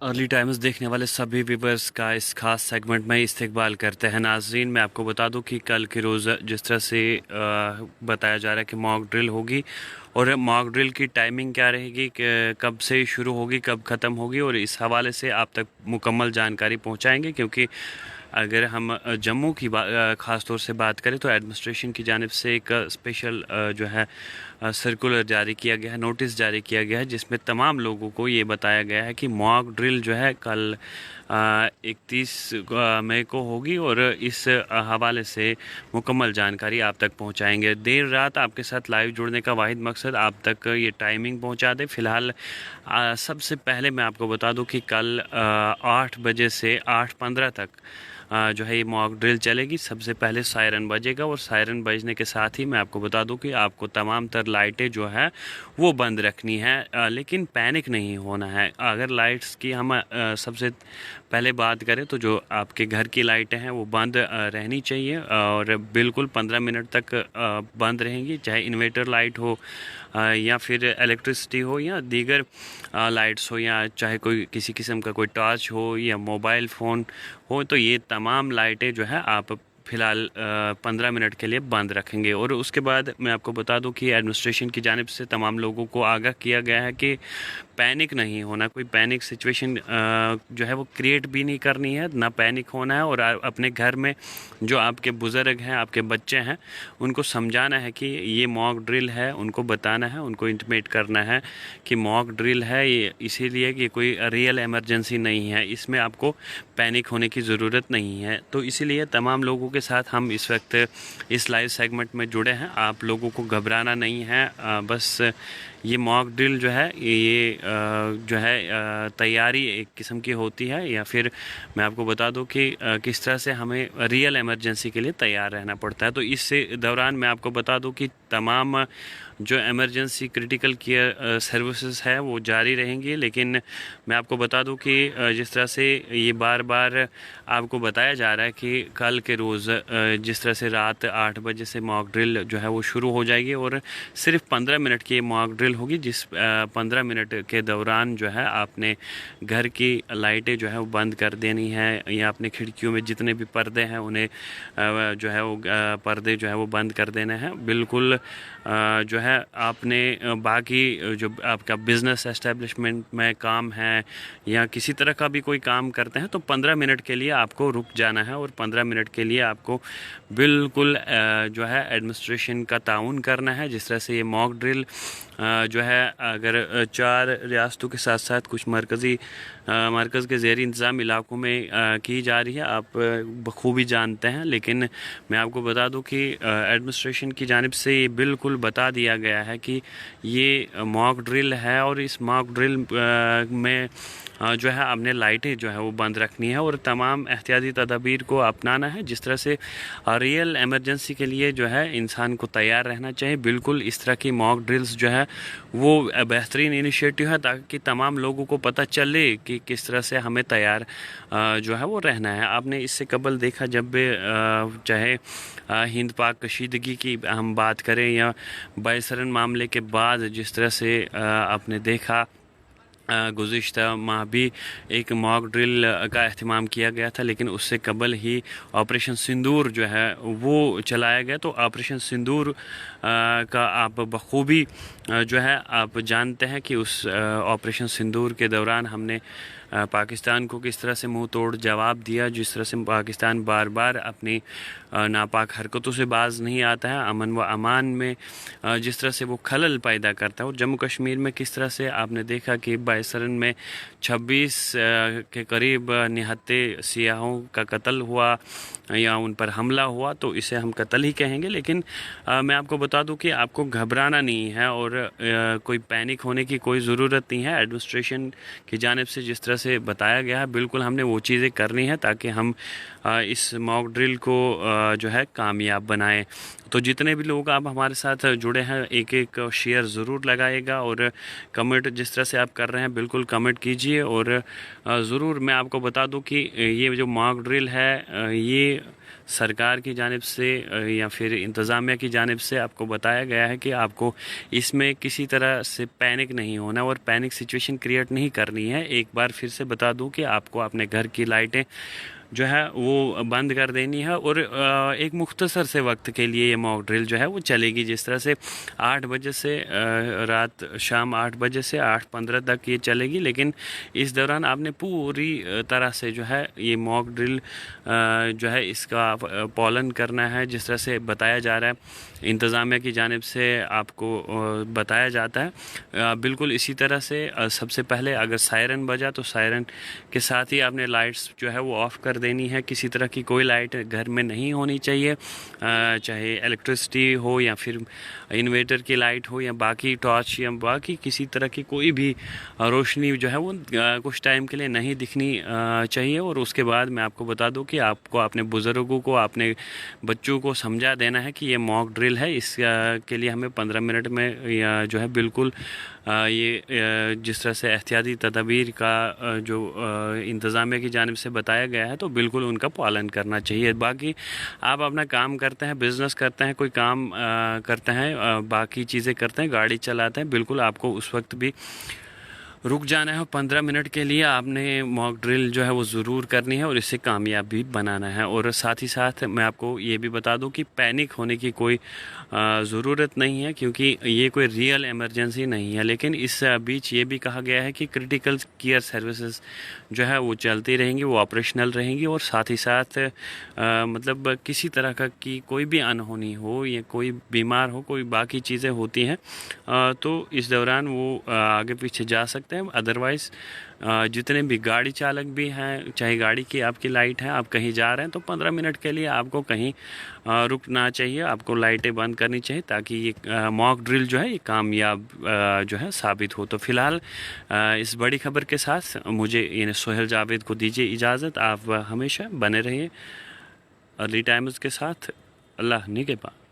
Early times देखने वाले सभी व्यूवर्स का इस खास सेगमेंट में इस्तकबाल करते हैं। नाजरीन, मैं आपको बता दूं कि कल के रोज़ जिस तरह से बताया जा रहा है कि मॉक ड्रिल होगी, और मॉक ड्रिल की टाइमिंग क्या रहेगी, कब से शुरू होगी, कब ख़त्म होगी, और इस हवाले से आप तक मुकम्मल जानकारी पहुंचाएंगे। क्योंकि अगर हम जम्मू की ख़ास तौर से बात करें तो एडमिनिस्ट्रेशन की जानिब से एक स्पेशल जो है सर्कुलर जारी किया गया है, नोटिस जारी किया गया है, जिसमें तमाम लोगों को ये बताया गया है कि मॉक ड्रिल जो है कल 31 मई को होगी, और इस हवाले से मुकम्मल जानकारी आप तक पहुंचाएंगे। देर रात आपके साथ लाइव जुड़ने का वाहिद मकसद आप तक ये टाइमिंग पहुंचा दे। फ़िलहाल सबसे पहले मैं आपको बता दूं कि कल 8 बजे से 8:15 तक जो है ये मॉक ड्रिल चलेगी। सबसे पहले सायरन बजेगा, और सायरन बजने के साथ ही मैं आपको बता दूं कि आपको तमाम तर लाइटें जो है वो बंद रखनी है, लेकिन पैनिक नहीं होना है। अगर लाइट्स की हम सबसे पहले बात करें तो जो आपके घर की लाइटें हैं वो बंद रहनी चाहिए, और बिल्कुल 15 मिनट तक बंद रहेंगी, चाहे इन्वर्टर लाइट हो या फिर इलेक्ट्रिसिटी हो या दीगर लाइट्स हो, या चाहे कोई किसी किस्म का कोई टॉर्च हो या मोबाइल फ़ोन हो। तो ये तमाम लाइटें जो है आप फ़िलहाल 15 मिनट के लिए बंद रखेंगे। और उसके बाद मैं आपको बता दूं कि एडमिनिस्ट्रेशन की जानिब से तमाम लोगों को आगाह किया गया है कि पैनिक नहीं होना, कोई पैनिक सिचुएशन जो है वो क्रिएट भी नहीं करनी है, ना पैनिक होना है। और अपने घर में जो आपके बुज़ुर्ग हैं, आपके बच्चे हैं, उनको समझाना है कि ये मॉक ड्रिल है, उनको बताना है, उनको इंटीमेट करना है कि मॉक ड्रिल है ये इसीलिए कि कोई रियल इमरजेंसी नहीं है, इसमें आपको पैनिक होने की ज़रूरत नहीं है। तो इसीलिए तमाम लोगों के साथ हम इस वक्त इस लाइव सेगमेंट में जुड़े हैं। आप लोगों को घबराना नहीं है, बस ये मॉक ड्रिल जो है ये जो है तैयारी एक किस्म की होती है, या फिर मैं आपको बता दूं कि किस तरह से हमें रियल इमरजेंसी के लिए तैयार रहना पड़ता है। तो इस दौरान मैं आपको बता दूं कि तमाम जो इमरजेंसी क्रिटिकल केयर सर्विसेज है वो जारी रहेंगी, लेकिन मैं आपको बता दूं कि जिस तरह से ये बार बार आपको बताया जा रहा है कि कल के रोज़ जिस तरह से रात 8 बजे से मॉक ड्रिल जो है वो शुरू हो जाएगी, और सिर्फ 15 मिनट की मॉक ड्रिल होगी, जिस 15 मिनट के दौरान जो है आपने घर की लाइटें जो है वो बंद कर देनी है, या अपने खिड़कियों में जितने भी पर्दे हैं उन्हें जो है वो पर्दे जो है वो बंद कर देने हैं। बिल्कुल जो है आपने बाकी जो आपका बिज़नेस एस्टेब्लिशमेंट में काम है या किसी तरह का भी कोई काम करते हैं तो 15 मिनट के लिए आपको रुक जाना है, और 15 मिनट के लिए आपको बिल्कुल जो है एडमिनिस्ट्रेशन का ताउन करना है। जिस तरह से ये मॉक ड्रिल जो है अगर 4 रियासतों के साथ साथ कुछ मरकज़ के ज़ेरी इंतज़ाम इलाकों में की जा रही है, आप बखूबी जानते हैं। लेकिन मैं आपको बता दूं कि एडमिनिस्ट्रेशन की जानिब से ये बिल्कुल बता दिया गया है कि ये मॉक ड्रिल है, और इस मॉक ड्रिल में जो है आपने लाइटें जो है वो बंद रखनी है, और तमाम एहतियाती तदाबीर को अपनाना है। जिस तरह से रियल इमरजेंसी के लिए जो है इंसान को तैयार रहना चाहिए। बिल्कुल इस तरह की मॉक ड्रिल्स जो है वो बेहतरीन इनिशिएटिव है, ताकि तमाम लोगों को पता चले कि किस तरह से हमें तैयार जो है वो रहना है। आपने इससे कबल देखा जब भी चाहे हिंद पाक कशीदगी की हम बात करें या बायसरन मामले के बाद जिस तरह से आपने देखा गुज़िश्ता माह भी एक मॉक ड्रिल का अहतमाम किया गया था, लेकिन उससे कबल ही ऑपरेशन सिंदूर जो है वो चलाया गया। तो ऑपरेशन सिंदूर का आप बखूबी जो है आप जानते हैं कि उस ऑपरेशन सिंदूर के दौरान हमने पाकिस्तान को किस तरह से मुंह तोड़ जवाब दिया। जिस तरह से पाकिस्तान बार बार अपनी नापाक हरकतों से बाज नहीं आता है, अमन व अमान में जिस तरह से वो खलल पैदा करता है। और जम्मू कश्मीर में किस तरह से आपने देखा कि बायसरन में 26 के करीब निहत्ते सियाहों का कत्ल हुआ या उन पर हमला हुआ, तो इसे हम कत्ल ही कहेंगे। लेकिन मैं आपको बता दूं कि आपको घबराना नहीं है, और कोई पैनिक होने की कोई ज़रूरत नहीं है। एडमिनिस्ट्रेशन की जानिब से जिस तरह से बताया गया है बिल्कुल हमने वो चीज़ें करनी है ताकि हम इस मॉक ड्रिल को जो है कामयाब बनाएं। तो जितने भी लोग आप हमारे साथ जुड़े हैं, एक एक शेयर ज़रूर लगाइएगा और कमेंट जिस तरह से आप कर रहे हैं बिल्कुल कमेंट कीजिए। और ज़रूर मैं आपको बता दूं कि ये जो मॉक ड्रिल है ये सरकार की जानिब से या फिर इंतज़ामिया की जानिब से आपको बताया गया है कि आपको इसमें किसी तरह से पैनिक नहीं होना और पैनिक सिचुएशन क्रिएट नहीं करनी है। एक बार फिर से बता दूं कि आपको अपने घर की लाइटें जो है वो बंद कर देनी है और एक मुख्तसर से वक्त के लिए ये मॉक ड्रिल जो है वो चलेगी। जिस तरह से 8 बजे से रात शाम 8 बजे से 8:15 तक ये चलेगी, लेकिन इस दौरान आपने पूरी तरह से जो है ये मॉक ड्रिल जो है इसका पालन करना है जिस तरह से बताया जा रहा है, इंतज़ामिया की जानिब से आपको बताया जाता है। बिल्कुल इसी तरह से सबसे पहले अगर सायरन बजा तो सायरन के साथ ही आपने लाइट्स जो है वो ऑफ़ कर देनी है। किसी तरह की कोई लाइट घर में नहीं होनी चाहिए, चाहे इलेक्ट्रिसिटी हो या फिर इन्वर्टर की लाइट हो या बाकी टॉर्च या बाकी किसी तरह की कोई भी रोशनी जो है वो कुछ टाइम के लिए नहीं दिखनी चाहिए। और उसके बाद मैं आपको बता दूं कि आपको अपने बुज़ुर्गों को, अपने बच्चों को समझा देना है कि ये मॉक ड्रिल है, इस के लिए हमें 15 मिनट में या जो है बिल्कुल ये जिस तरह से एहतियाती तदबीर का जो इंतज़ामिया की जानिब से बताया गया है तो बिल्कुल उनका पालन करना चाहिए। बाकी आप अपना काम करते हैं, बिज़नेस करते हैं, कोई काम करते हैं, बाकी चीज़ें करते हैं, गाड़ी चलाते हैं, बिल्कुल आपको उस वक्त भी रुक जाना है। 15 मिनट के लिए आपने मॉक ड्रिल जो है वो ज़रूर करनी है और इससे कामयाब भी बनाना है। और साथ ही साथ मैं आपको ये भी बता दूं कि पैनिक होने की कोई ज़रूरत नहीं है, क्योंकि ये कोई रियल इमरजेंसी नहीं है। लेकिन इस बीच ये भी कहा गया है कि क्रिटिकल केयर सर्विसेज जो है वो चलती रहेंगी, वो ऑपरेशनल रहेंगी। और साथ ही साथ मतलब किसी तरह का की कोई भी अनहोनी हो या कोई बीमार हो, कोई बाकी चीज़ें होती हैं तो इस दौरान वो आगे पीछे जा सकते हैं। अदरवाइज़ जितने भी गाड़ी चालक भी हैं, चाहे गाड़ी की आपकी लाइट है, आप कहीं जा रहे हैं तो 15 मिनट के लिए आपको कहीं रुकना चाहिए, आपको लाइटें बंद करनी चाहिए ताकि ये मॉक ड्रिल जो है ये कामयाब जो है साबित हो। तो फ़िलहाल इस बड़ी खबर के साथ मुझे यानी सोहेल जावेद को दीजिए इजाज़त। आप हमेशा बने रहिए अर्ली टाइम्स के साथ। अल्लाह निगहबान।